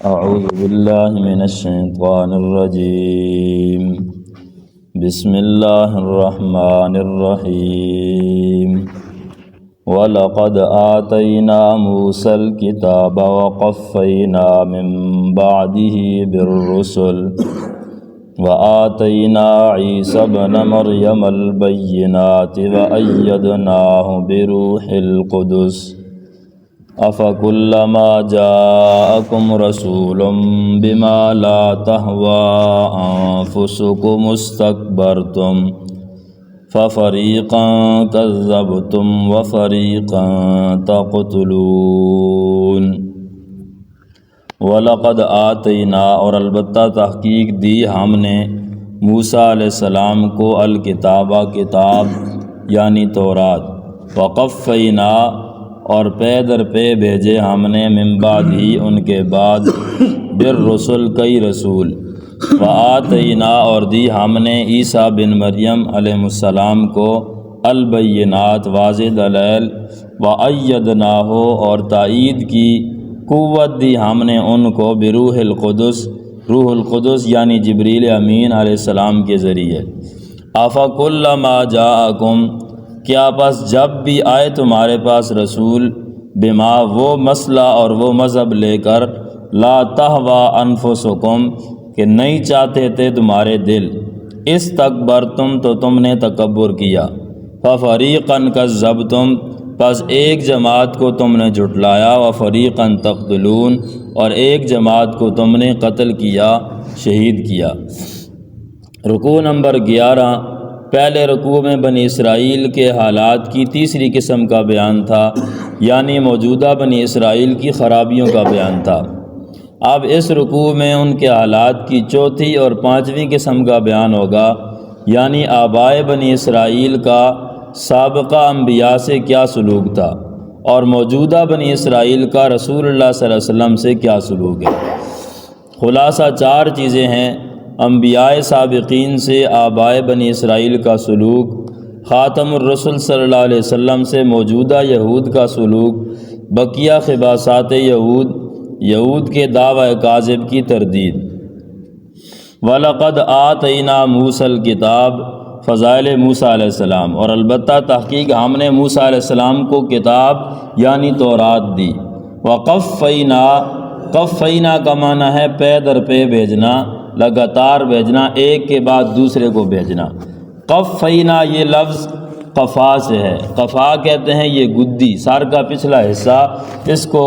اعوذ باللہ من الشیطان الرجیم بسم اللہ الرحمن الرحیم وَلَقَدْ آتَيْنَا مُوسَى الْكِتَابَ وَقَفَّيْنَا مِن بَعْدِهِ بِالرُّسُلِ وَآتَيْنَا عِيسَى ابْنَ مَرْيَمَ الْبَيِّنَاتِ وَأَيَّدْنَاهُ بِرُوحِ الْقُدُسِ أَفَكُلَّمَا جَاءَكُمْ رَسُولٌ بِمَا لَا تَهْوَىٰ أَنفُسُكُمُ اسْتَكْبَرْتُمْ فَفَرِيقًا كَذَّبْتُمْ وَفَرِيقًا تَقْتُلُونَ وَلَقَدْ آتَيْنَا اور البتہ تحقیق دی ہم نے موسیٰ علیہ السلام کو الکتابہ کتاب یعنی تورات وقفینا اور پے در پہ بھیجے ہم نے من بعد ہی ان کے بعد بالرسل کئی رسول وآتینا اور دی ہم نے عیسیٰ بن مریم علیہ السلام کو البینات واضح دلائل وأیدناہ اور تائید کی قوت دی ہم نے ان کو بروح القدس روح القدس یعنی جبریل امین علیہ السلام کے ذریعے افکلما جاءکم کیا پس جب بھی آئے تمہارے پاس رسول بما وہ مسئلہ اور وہ مذہب لے کر لا تہویٰ انفسکم کہ نہیں چاہتے تھے تمہارے دل استکبرتم تو تم نے تکبر کیا ففریقا کذبتم پس ایک جماعت کو تم نے جھٹلایا وفریقا تقتلون اور ایک جماعت کو تم نے قتل کیا شہید کیا۔ رکوع نمبر 11 پہلے رکوع میں بنی اسرائیل کے حالات کی تیسری قسم کا بیان تھا، یعنی موجودہ بنی اسرائیل کی خرابیوں کا بیان تھا۔ اب اس رکوع میں ان کے حالات کی چوتھی اور پانچویں قسم کا بیان ہوگا، یعنی آبائے بنی اسرائیل کا سابقہ انبیاء سے کیا سلوک تھا اور موجودہ بنی اسرائیل کا رسول اللہ صلی اللہ علیہ وسلم سے کیا سلوک ہے۔ خلاصہ 4 چیزیں ہیں: انبیاء سابقین سے آبائے بنی اسرائیل کا سلوک، خاتم الرسل صلی اللہ علیہ وسلم سے موجودہ یہود کا سلوک، بقیہ خباثات یہود کے دعوی کاذب کی تردید۔ وَلَقَدْ آتَيْنَا مُوسَى الْكِتَابَ فضائل موسیٰ علیہ السلام اور البتہ تحقیق ہم نے موسیٰ علیہ السلام کو کتاب یعنی تورات دی۔ قفینا کا معنی ہے پے در پے بھیجنا، لگاتار بھیجنا، ایک کے بعد دوسرے کو بھیجنا۔ قفینا یہ لفظ قفا سے ہے، قفا کہتے ہیں یہ گدی، سر کا پچھلا حصہ، اس کو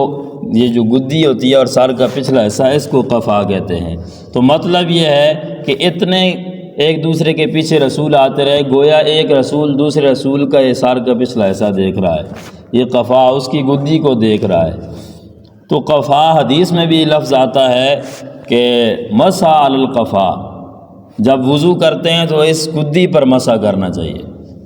یہ جو گدی ہوتی ہے اور سر کا پچھلا حصہ اس کو قفا کہتے ہیں۔ تو مطلب یہ ہے کہ اتنے ایک دوسرے کے پیچھے رسول آتے رہے، گویا ایک رسول دوسرے رسول کا یہ سر کا پچھلا حصہ دیکھ رہا ہے، یہ قفا اس کی گدی کو دیکھ رہا ہے۔ تو قفا حدیث میں بھی لفظ آتا ہے کہ مسح علی القفا، جب وضو کرتے ہیں تو اس گدی پر مسح کرنا چاہیے۔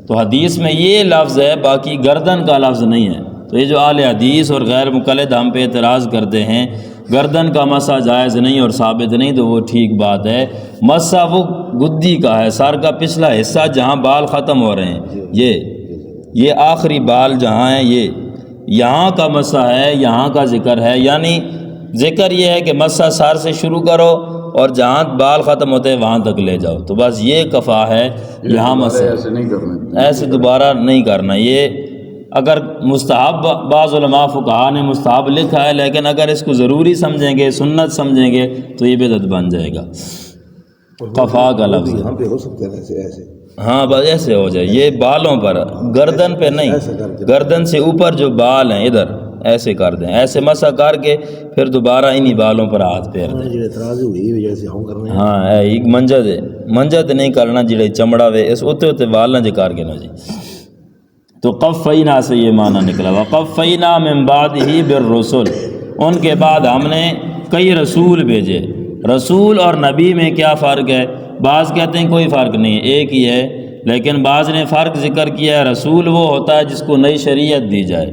تو حدیث میں یہ لفظ ہے، باقی گردن کا لفظ نہیں ہے۔ تو یہ جو اہل حدیث اور غیر مقلد ہم پہ اعتراض کرتے ہیں گردن کا مسح جائز نہیں اور ثابت نہیں، تو وہ ٹھیک بات ہے۔ مسح وہ گدی کا ہے، سر کا پچھلا حصہ جہاں بال ختم ہو رہے ہیں، یہ آخری بال جہاں ہیں، یہ یہاں کا مسح ہے، یہاں کا ذکر ہے۔ یعنی ذکر یہ ہے کہ مسح سر سے شروع کرو اور جہاں بال ختم ہوتے ہیں وہاں تک لے جاؤ، تو بس یہ کفا ہے، یہاں مسح ایسے دوبارہ نہیں کرنا۔ یہ اگر مستحب بعض علماء فقہا نے مستحب لکھا ہے، لیکن اگر اس کو ضروری سمجھیں گے، سنت سمجھیں گے تو یہ بدعت بن جائے گا۔ کفا کا لفظ ہاں بس ایسے ہو جائے، یہ بالوں پر، گردن پہ نہیں، گردن سے اوپر جو بال ہیں ادھر ایسے کر دیں، ایسے مسح کر کے پھر دوبارہ انہی بالوں پر ہاتھ پھیر دیں۔ ہاں ایک منجد نہیں کرنا جڑے چمڑا وے اس ہوتے بال نہ جکار کے نہ جی۔ تو قفینا سے یہ معنی نکلا، وقفینا من بعدہ بالرسل، ان کے بعد ہم نے کئی رسول بھیجے۔ رسول اور نبی میں کیا فرق ہے؟ بعض کہتے ہیں کوئی فرق نہیں، ایک ہی ہے، لیکن بعض نے فرق ذکر کیا ہے۔ رسول وہ ہوتا ہے جس کو نئی شریعت دی جائے،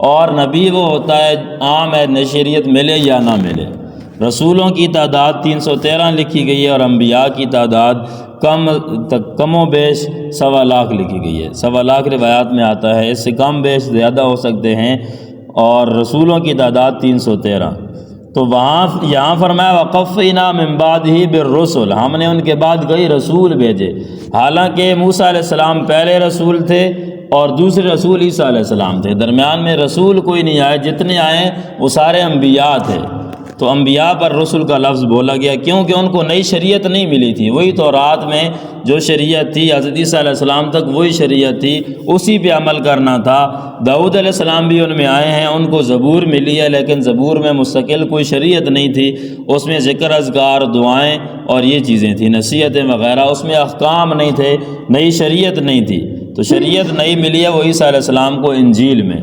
اور نبی وہ ہوتا ہے عام ہے، نئی شریعت ملے یا نہ ملے۔ رسولوں کی تعداد 313 لکھی گئی ہے اور انبیاء کی تعداد کم و بیش 1.25 لاکھ لکھی گئی ہے۔ 1.25 لاکھ روایات میں آتا ہے، اس سے کم بیش زیادہ ہو سکتے ہیں، اور رسولوں کی تعداد 313۔ تو یہاں فرمایا وقفینا من بعدہ بالرسل، ہم نے ان کے بعد کئی رسول بھیجے، حالانکہ موسیٰ علیہ السلام پہلے رسول تھے اور دوسرے رسول عیسیٰ علیہ السلام تھے، درمیان میں رسول کوئی نہیں آئے، جتنے آئے وہ سارے انبیاء تھے۔ تو انبیاء پر رسول کا لفظ بولا گیا کیونکہ ان کو نئی شریعت نہیں ملی تھی، وہی تورات میں جو شریعت تھی حضرت عیسیٰ علیہ السلام تک وہی شریعت تھی، اسی پہ عمل کرنا تھا۔ داؤد علیہ السلام بھی ان میں آئے ہیں، ان کو زبور ملی ہے، لیکن زبور میں مستقل کوئی شریعت نہیں تھی، اس میں ذکر اذکار دعائیں اور یہ چیزیں تھیں، نصیحتیں وغیرہ، اس میں احکام نہیں تھے، نئی شریعت نہیں تھی۔ تو شریعت نئی ملی ہے وہ عیسیٰ علیہ السلام کو انجیل میں،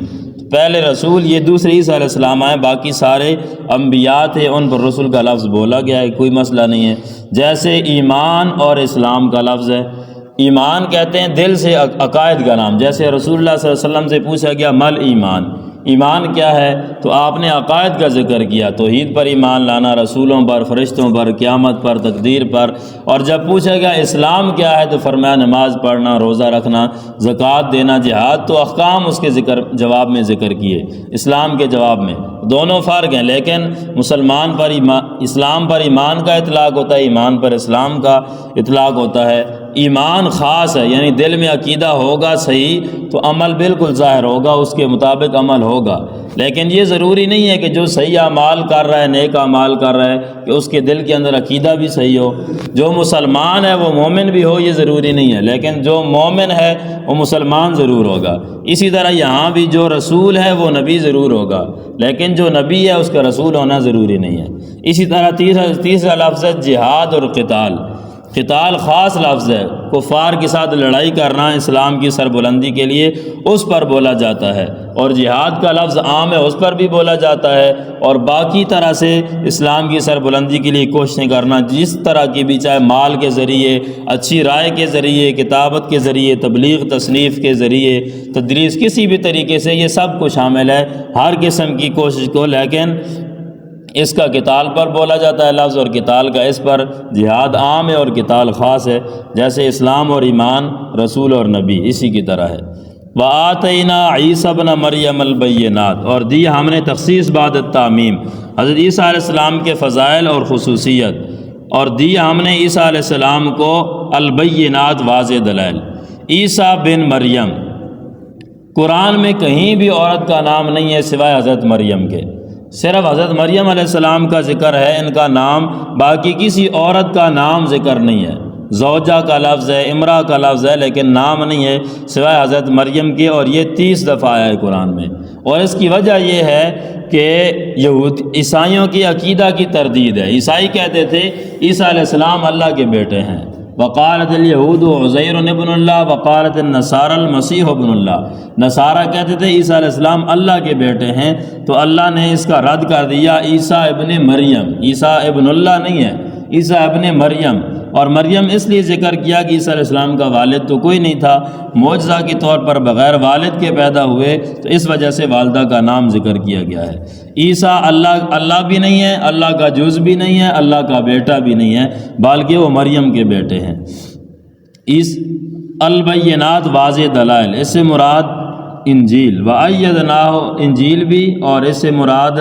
پہلے رسول یہ دوسرے عیسیٰ علیہ السلام آئے، باقی سارے انبیاء تھے، ان پر رسول کا لفظ بولا گیا ہے، کوئی مسئلہ نہیں ہے۔ جیسے ایمان اور اسلام کا لفظ ہے، ایمان کہتے ہیں دل سے عقائد کا نام، جیسے رسول اللہ صلی اللہ علیہ وسلم سے پوچھا گیا مل ایمان، ایمان کیا ہے؟ تو آپ نے عقائد کا ذکر کیا، توحید پر ایمان لانا، رسولوں پر، فرشتوں پر، قیامت پر، تقدیر پر۔ اور جب پوچھا گیا اسلام کیا ہے تو فرمایا نماز پڑھنا، روزہ رکھنا، زکوٰۃ دینا، جہاد، تو احکام اس کے جواب میں ذکر کیے، اسلام کے جواب میں۔ دونوں فرق ہیں، لیکن مسلمان پر اسلام پر ایمان کا اطلاق ہوتا ہے، ایمان پر اسلام کا اطلاق ہوتا ہے۔ ایمان خاص ہے، یعنی دل میں عقیدہ ہوگا صحیح تو عمل بالکل ظاہر ہوگا، اس کے مطابق عمل ہوگا، لیکن یہ ضروری نہیں ہے کہ جو صحیح اعمال کر رہا ہے، نیک اعمال کر رہا ہے، کہ اس کے دل کے اندر عقیدہ بھی صحیح ہو۔ جو مسلمان ہے وہ مومن بھی ہو، یہ ضروری نہیں ہے، لیکن جو مومن ہے وہ مسلمان ضرور ہوگا۔ اسی طرح یہاں بھی جو رسول ہے وہ نبی ضرور ہوگا، لیکن جو نبی ہے اس کا رسول ہونا ضروری نہیں ہے۔ اسی طرح تیسرا لفظ ہے جہاد اور قتال۔ قتال خاص لفظ ہے، کفار کے ساتھ لڑائی کرنا اسلام کی سربلندی کے لیے، اس پر بولا جاتا ہے، اور جہاد کا لفظ عام ہے، اس پر بھی بولا جاتا ہے، اور باقی طرح سے اسلام کی سربلندی کے لیے کوششیں کرنا، جس طرح کی بھی، چاہے مال کے ذریعے، اچھی رائے کے ذریعے، کتابت کے ذریعے، تبلیغ تصنیف کے ذریعے، تدریس، کسی بھی طریقے سے، یہ سب کو شامل ہے، ہر قسم کی کوشش کو، لیکن اس کا قتال پر بولا جاتا ہے لفظ، اور قتال کا اس پر، جہاد عام ہے اور قتال خاص ہے، جیسے اسلام اور ایمان، رسول اور نبی، اسی کی طرح ہے۔ وَآتَيْنَا عِيسَى ابْنَ مَرْيَمَ الْبَيِّنَاتِ، اور دی ہم نے تخصیص بعد التعمیم، حضرت عیسیٰ علیہ السلام کے فضائل اور خصوصیت، اور دی ہم نے عیسیٰ علیہ السلام کو البینات، واضح دلائل۔ عیسیٰ بن مریم، قرآن میں کہیں بھی عورت کا نام نہیں ہے سوائے حضرت مریم کے، صرف حضرت مریم علیہ السلام کا ذکر ہے، ان کا نام، باقی کسی عورت کا نام ذکر نہیں ہے۔ زوجہ کا لفظ ہے، امرأہ کا لفظ ہے، لیکن نام نہیں ہے سوائے حضرت مریم کے، اور یہ 30 دفعہ آیا ہے قرآن میں۔ اور اس کی وجہ یہ ہے کہ عیسائیوں کی عقیدہ کی تردید ہے۔ عیسائی کہتے تھے عیسیٰ علیہ السلام اللہ کے بیٹے ہیں، وقالت الیہود عزیر ابن اللہ، وقالت النصارى المسیح ابن اللہ، نصارہ کہتے تھے عیسیٰ علیہ السلام اللہ کے بیٹے ہیں، تو اللہ نے اس کا رد کر دیا، عیسیٰ ابن مریم، عیسیٰ ابن اللہ نہیں ہے، عیسیٰ ابن مریم۔ اور مریم اس لیے ذکر کیا کہ عیسیٰ علیہ السلام کا والد تو کوئی نہیں تھا، معجزہ کے طور پر بغیر والد کے پیدا ہوئے، تو اس وجہ سے والدہ کا نام ذکر کیا گیا ہے۔ عیسیٰ اللہ بھی نہیں ہے، اللہ کا جز بھی نہیں ہے، اللہ کا بیٹا بھی نہیں ہے، بلکہ وہ مریم کے بیٹے ہیں۔ البینات، واضح دلائل، اس سے مراد انجیل، وَأَيَّدْنَاهُ، انجیل بھی، اور اس سے مراد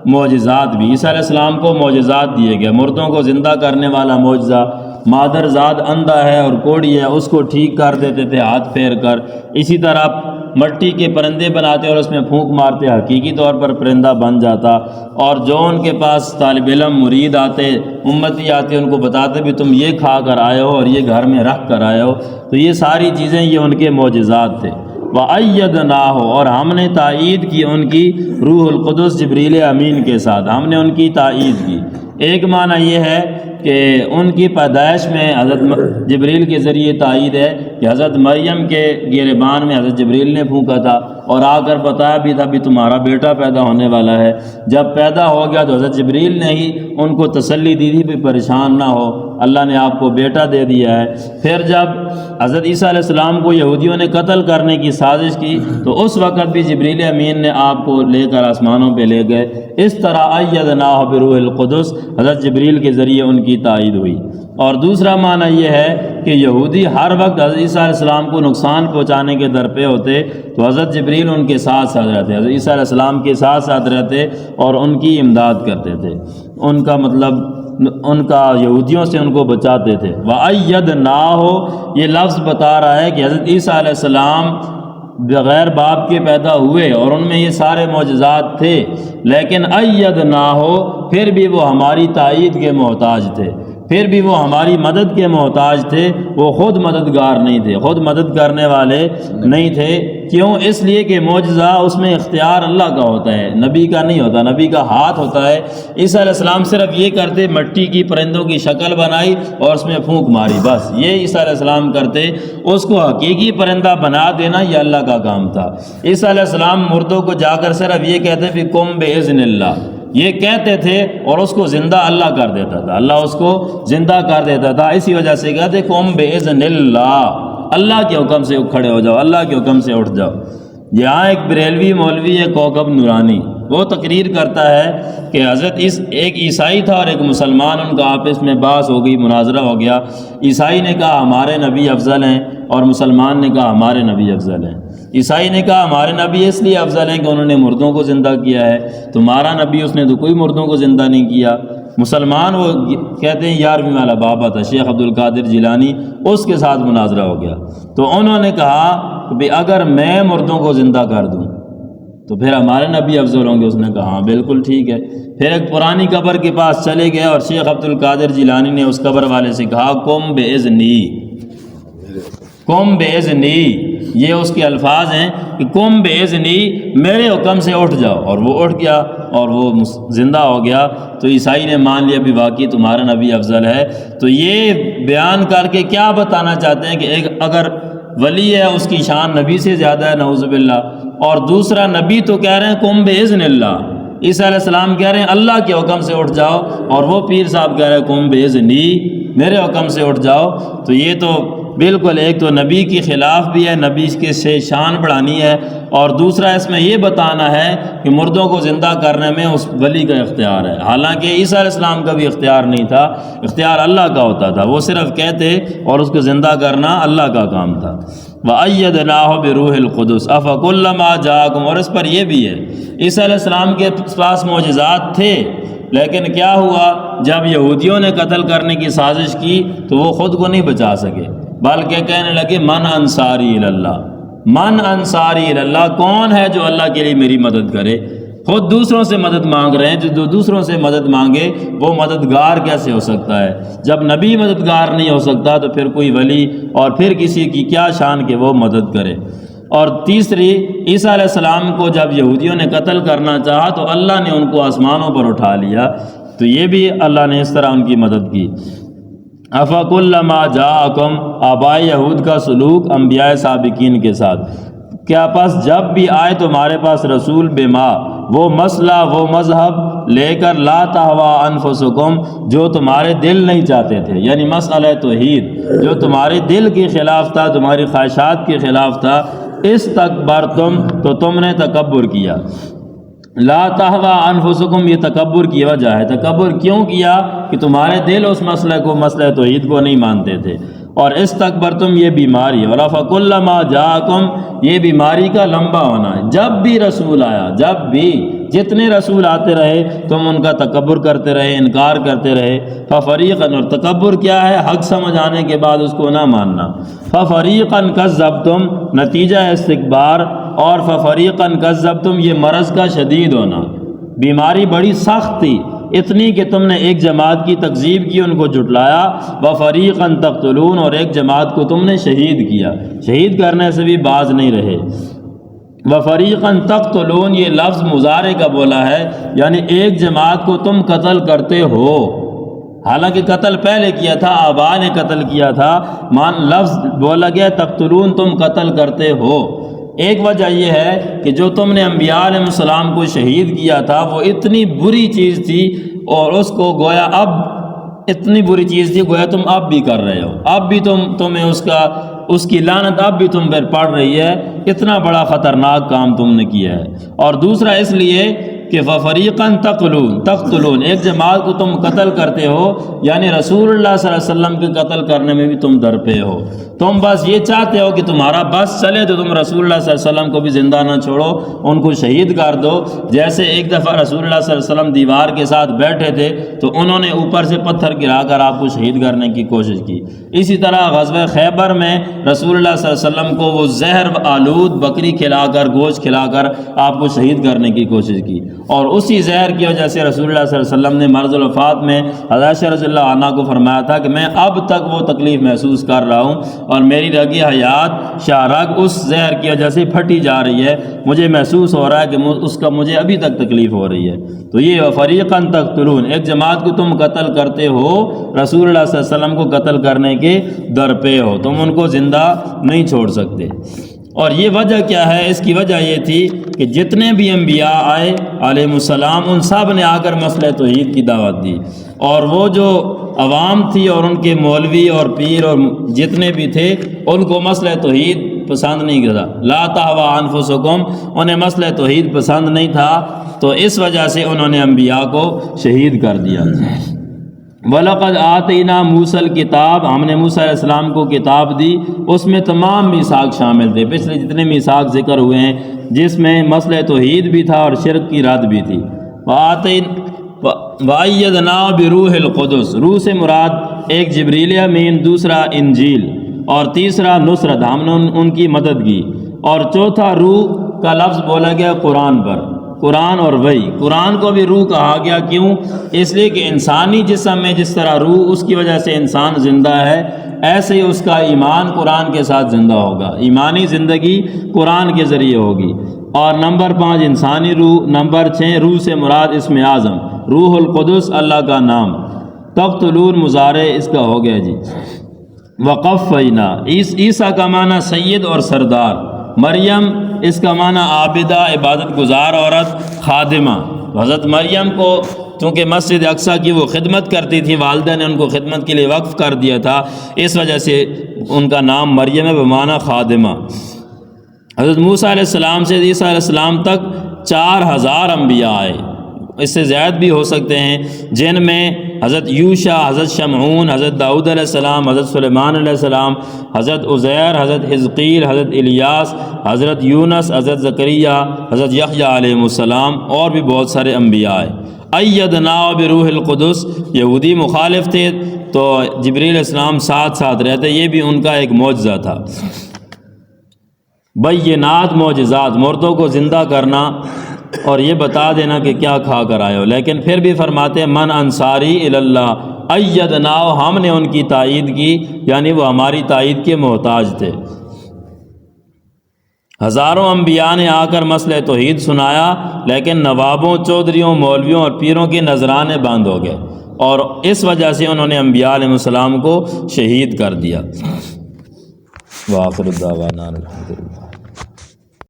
معجزات بھی۔ عیسیٰ علیہ السلام کو معجزات دیے گئے، مردوں کو زندہ کرنے والا معجزہ، مادر زاد اندھا ہے اور کوڑی ہے، اس کو ٹھیک کر دیتے تھے ہاتھ پھیر کر۔ اسی طرح مٹی کے پرندے بناتے اور اس میں پھونک مارتے، حقیقی طور پر پرندہ بن جاتا۔ اور جو ان کے پاس طالب علم، مرید آتے، امتی آتے، ان کو بتاتے بھی تم یہ کھا کر آئے ہو اور یہ گھر میں رکھ کر آئے ہو، تو یہ ساری چیزیں یہ ان کے معجزات تھے۔ وَأَيَّدْنَاهُ، اور ہم نے تائید کی ان کی روح القدس جبریل امین کے ساتھ، ہم نے ان کی تائید کی۔ ایک معنی یہ ہے کہ ان کی پیدائش میں حضرت جبریل کے ذریعے تائید ہے کہ حضرت مریم کے گریبان میں حضرت جبریل نے پھونکا تھا، اور آ کر بتایا بھی تھا بھی تمہارا بیٹا پیدا ہونے والا ہے۔ جب پیدا ہو گیا تو حضرت جبریل نے ہی ان کو تسلی دی تھی بھی پریشان نہ ہو، اللہ نے آپ کو بیٹا دے دیا ہے۔ پھر جب حضرت عیسیٰ علیہ السلام کو یہودیوں نے قتل کرنے کی سازش کی تو اس وقت بھی جبریل امین نے آپ کو لے کر آسمانوں پہ لے گئے۔ اس طرح ایدناہ بروح القدس، حضرت جبریل کے ذریعے ان کی تائید ہوئی۔ اور دوسرا معنی یہ ہے کہ کہ یہودی ہر وقت حضرت عیسیٰ علیہ السلام کو نقصان پہنچانے کے در پہ ہوتے تو حضرت جبریل ان کے ساتھ ساتھ رہتے، حضرت عیسیٰ علیہ السلام کے ساتھ ساتھ رہتے اور ان کی امداد کرتے تھے، ان کا مطلب ان کا یہودیوں سے ان کو بچاتے تھے۔ وَأَيَّدْنَاهُ یہ لفظ بتا رہا ہے کہ حضرت عیسیٰ علیہ السلام بغیر باپ کے پیدا ہوئے اور ان میں یہ سارے معجزات تھے، لیکن أَيَّدْنَاهُ پھر بھی وہ ہماری تائید کے محتاج تھے، پھر بھی وہ ہماری مدد کے محتاج تھے، وہ خود مددگار نہیں تھے، خود مدد کرنے والے نہیں تھے۔ کیوں؟ اس لیے کہ معجزہ اس میں اختیار اللہ کا ہوتا ہے، نبی کا نہیں ہوتا، نبی کا ہاتھ ہوتا ہے۔ عیسیٰ علیہ السلام صرف یہ کرتے، مٹی کی پرندوں کی شکل بنائی اور اس میں پھونک ماری، بس یہ عیسیٰ علیہ السلام کرتے، اس کو حقیقی پرندہ بنا دینا یہ اللہ کا کام تھا۔ عیسیٰ علیہ السلام مردوں کو جا کر صرف یہ کہتے کہ قم بإذن اللہ، یہ کہتے تھے اور اس کو زندہ اللہ کر دیتا تھا، اللہ اس کو زندہ کر دیتا تھا، اسی وجہ سے کہتے قم بإذن اللہ، اللہ کے حکم سے کھڑے ہو جاؤ، اللہ کے حکم سے اٹھ جاؤ۔ یہاں ایک بریلوی مولوی ہے کوکب نورانی، وہ تقریر کرتا ہے کہ حضرت ایک عیسائی تھا اور ایک مسلمان، ان کا آپس میں بحث ہو گئی، مناظرہ ہو گیا۔ عیسائی نے کہا ہمارے نبی افضل ہیں اور مسلمان نے کہا ہمارے نبی افضل ہیں۔ عیسائی نے کہا ہمارے نبی اس لیے افضل ہیں کہ انہوں نے مردوں کو زندہ کیا ہے، تمہارا نبی اس نے تو کوئی مردوں کو زندہ نہیں کیا۔ مسلمان وہ کہتے ہیں 11ویں والا بابا تھا شیخ عبد القادر جیلانی، اس کے ساتھ مناظرہ ہو گیا، تو انہوں نے کہا کہ اگر میں مردوں کو زندہ کر دوں تو پھر ہمارے نبی افضل ہوں گے۔ اس نے کہا ہاں بالکل ٹھیک ہے۔ پھر ایک پرانی قبر کے پاس چلے گئے اور شیخ عبد القادر جیلانی نے اس قبر والے سے کہا قم بإذنی، قم بإذنی، یہ اس کے الفاظ ہیں کہ قم بإذنی، میرے حکم سے اٹھ جاؤ، اور وہ اٹھ گیا اور وہ زندہ ہو گیا۔ تو عیسائی نے مان لیا بھی واقعی تمہارا نبی افضل ہے۔ تو یہ بیان کر کے کیا بتانا چاہتے ہیں کہ ایک اگر ولی ہے اس کی شان نبی سے زیادہ ہے نعوذ باللہ، اور دوسرا نبی تو کہہ رہے ہیں قم بإذن اللہ، عیسیٰ علیہ السلام کہہ رہے ہیں اللہ کے حکم سے اٹھ جاؤ، اور وہ پیر صاحب کہہ رہے ہیں قم بإذنی، میرے حکم سے اٹھ جاؤ۔ تو یہ تو بالکل ایک تو نبی کے خلاف بھی ہے، نبی کے سے شان بڑھانی ہے، اور دوسرا اس میں یہ بتانا ہے کہ مردوں کو زندہ کرنے میں اس ولی کا اختیار ہے، حالانکہ عیسیٰ علیہ السلام کا بھی اختیار نہیں تھا، اختیار اللہ کا ہوتا تھا، وہ صرف کہتے اور اس کو زندہ کرنا اللہ کا کام تھا۔ وَأَيَّدْنَاهُ بِرُوحِ الْقُدُسِ أَفَكُلَّمَا جَاءَكُمْ، اور اس پر یہ بھی ہے عیسیٰ علیہ السلام کے پاس معجزات تھے، لیکن کیا ہوا جب یہودیوں نے قتل کرنے کی سازش کی تو وہ خود کو نہیں بچا سکے، بلکہ کہنے لگے من انصاری اللہ، من انصاری اللہ، کون ہے جو اللہ کے لیے میری مدد کرے؟ خود دوسروں سے مدد مانگ رہے ہیں، جو دوسروں سے مدد مانگے وہ مددگار کیسے ہو سکتا ہے؟ جب نبی مددگار نہیں ہو سکتا تو پھر کوئی ولی اور پھر کسی کی کیا شان کہ وہ مدد کرے؟ اور تیسری، عیسیٰ علیہ السلام کو جب یہودیوں نے قتل کرنا چاہا تو اللہ نے ان کو آسمانوں پر اٹھا لیا، تو یہ بھی اللہ نے اس طرح ان کی مدد کی۔ افکلما جاءکم، آباء یہود کا سلوک انبیاء سابقین کے ساتھ، کیا پس جب بھی آئے تمہارے پاس رسول بما، وہ مسئلہ وہ مذہب لے کر لا تہوا انفسکم، جو تمہارے دل نہیں چاہتے تھے، یعنی مسئلہ توحید جو تمہارے دل کے خلاف تھا، تمہاری خواہشات کے خلاف تھا، استکبرتم، تو تم نے تکبر کیا۔ لا تہوا انفسکم، یہ تکبر کی وجہ ہے۔ تکبر کیوں کیا؟ کہ تمہارے دل اس مسئلہ کو، مسئلہ توحید کو نہیں مانتے تھے۔ اور استکبرتم، یہ بیماری، اور افکلما جاءکم، یہ بیماری کا لمبا ہونا ہے۔ جب بھی رسول آیا، جب بھی جتنے رسول آتے رہے تم ان کا تکبر کرتے رہے، انکار کرتے رہے۔ ففریقاً، اور تکبر کیا ہے؟ حق سمجھ آنے کے بعد اس کو نہ ماننا۔ ففریقاً کذبتم، نتیجہ استکبار، اور ففریقاً کذبتم، یہ مرض کا شدید ہونا، بیماری بڑی سخت تھی، اتنی کہ تم نے ایک جماعت کی تکذیب کی، ان کو جھٹلایا۔ وفریقاً تقتلون، اور ایک جماعت کو تم نے شہید کیا، شہید کرنے سے بھی باز نہیں رہے۔ وفریقاً تقتلون، یہ لفظ مضارع کا بولا ہے، یعنی ایک جماعت کو تم قتل کرتے ہو، حالانکہ قتل پہلے کیا تھا، آبا نے قتل کیا تھا، لفظ بولا گیا تقتلون، تم قتل کرتے ہو۔ ایک وجہ یہ ہے کہ جو تم نے انبیاء علیہ السلام کو شہید کیا تھا وہ اتنی بری چیز تھی، اور اس کو گویا اب اتنی بری چیز تھی گویا تم اب بھی کر رہے ہو، اب بھی تمہیں اس کی لعنت اب بھی تم پر پڑ رہی ہے، اتنا بڑا خطرناک کام تم نے کیا ہے۔ اور دوسرا اس لیے کہ فَفَرِيقًا تقتلون، ایک جماعت کو تم قتل کرتے ہو، یعنی رسول اللہ صلی اللہ علیہ وسلم کے قتل کرنے میں بھی تم درپے ہو۔ تم بس یہ چاہتے ہو کہ تمہارا بس چلے تو تم رسول اللہ صلی اللہ علیہ وسلم کو بھی زندہ نہ چھوڑو، ان کو شہید کر دو۔ جیسے ایک دفعہ رسول اللہ صلی اللہ علیہ وسلم دیوار کے ساتھ بیٹھے تھے تو انہوں نے اوپر سے پتھر گرا کر آپ کو شہید کرنے کی کوشش کی۔ اسی طرح غزوہ خیبر میں رسول اللہ صلی اللہ علیہ وسلم کو وہ زہر آلود بکری کھلا کر، گوشت کھلا کر آپ کو شہید کرنے کی کوشش کی، اور اسی زہر کی وجہ سے رسول اللہ صلی اللہ علیہ وسلم نے مرض الوفات میں حضرت عائشہ رضی اللہ عنہا کو فرمایا تھا کہ میں اب تک وہ تکلیف محسوس کر رہا ہوں اور میری رگِ حیات شاہرگ اس زہر کی وجہ سے پھٹی جا رہی ہے، مجھے محسوس ہو رہا ہے کہ اس کا مجھے ابھی تک تکلیف ہو رہی ہے۔ تو یہ فریقاً تقتلون، ایک جماعت کو تم قتل کرتے ہو، رسول اللہ صلی اللہ علیہ وسلم کو قتل کرنے کے درپے ہو، تم ان کو زندہ نہیں چھوڑ سکتے۔ اور یہ وجہ کیا ہے؟ اس کی وجہ یہ تھی کہ جتنے بھی انبیاء آئے علیہ السلام ان سب نے آ کر مسئلہ توحید کی دعوت دی، اور وہ جو عوام تھی اور ان کے مولوی اور پیر اور جتنے بھی تھے ان کو مسئلہ توحید پسند نہیں کرتا، لا تہویٰ انفسکم، انہیں مسئلہ توحید پسند نہیں تھا، تو اس وجہ سے انہوں نے انبیاء کو شہید کر دیا۔ وَلَقَدْ آتَيْنَا مُوسَى الْكِتَابَ، ہم نے موسیٰ علیہ السلام کو کتاب دی، اس میں تمام میثاق شامل تھے، پچھلے جتنے میثاق ذکر ہوئے ہیں جس میں مسئلہ توحید بھی تھا اور شرک کی رد بھی تھی۔ وَأَيَّدْنَاهُ بِرُوحِ الْقُدُسِ، روح سے مراد ایک جبریل امین، دوسرا انجیل، اور تیسرا نصرت، ہم نے ان کی مدد کی، اور چوتھا روح کا لفظ بولا گیا قرآن پر، قرآن اور وحی۔ قرآن کو بھی روح کہا گیا، کیوں؟ اس لیے کہ انسانی جسم میں جس طرح روح اس کی وجہ سے انسان زندہ ہے، ایسے ہی اس کا ایمان قرآن کے ساتھ زندہ ہوگا، ایمانی زندگی قرآن کے ذریعے ہوگی۔ اور نمبر 5 انسانی روح، نمبر 6 روح سے مراد اسم اعظم روح القدس، اللہ کا نام۔ تقتلون مضارع اس کا ہو گیا جی۔ وقفینا، عیسیٰ کا معنی سید اور سردار، مریم اس کا معنی عابدہ عبادت گزار عورت، خادمہ۔ حضرت مریم کو چونکہ مسجد اقصیٰ کی وہ خدمت کرتی تھی، والدہ نے ان کو خدمت کے لیے وقف کر دیا تھا، اس وجہ سے ان کا نام مریم ہے بمعنی خادمہ۔ حضرت موسیٰ علیہ السلام سے عیسیٰ علیہ السلام تک 4000 انبیاء آئے، اس سے زائد بھی ہو سکتے ہیں، جن میں حضرت یوشع، حضرت شمعون، حضرت داؤد علیہ السلام، حضرت سلیمان علیہ السلام، حضرت عزیر، حضرت حزقیل، حضرت الیاس، حضرت یونس، حضرت زکریا، حضرت یحییٰ علیہ السلام، اور بھی بہت سارے انبیاء آئے۔ ایدناہ بروح القدس، یہودی مخالف تھے تو جبریل علیہ السلام ساتھ ساتھ رہتے، یہ بھی ان کا ایک معجزہ تھا۔ بینات، معجزات، مردوں کو زندہ کرنا اور یہ بتا دینا کہ کیا کھا کر آئے ہو، لیکن پھر بھی فرماتے ہیں من انصاری اللہ، ایدناہ، ہم نے ان کی تائید کی، یعنی وہ ہماری تائید کے محتاج تھے۔ ہزاروں انبیاء نے آ کر مسئلہ توحید سنایا، لیکن نوابوں، چودھریوں، مولویوں اور پیروں کے نذرانے بند ہو گئے، اور اس وجہ سے انہوں نے انبیاء علیہ السلام کو شہید کر دیا۔ وآخر الدعوانا الحمدللہ۔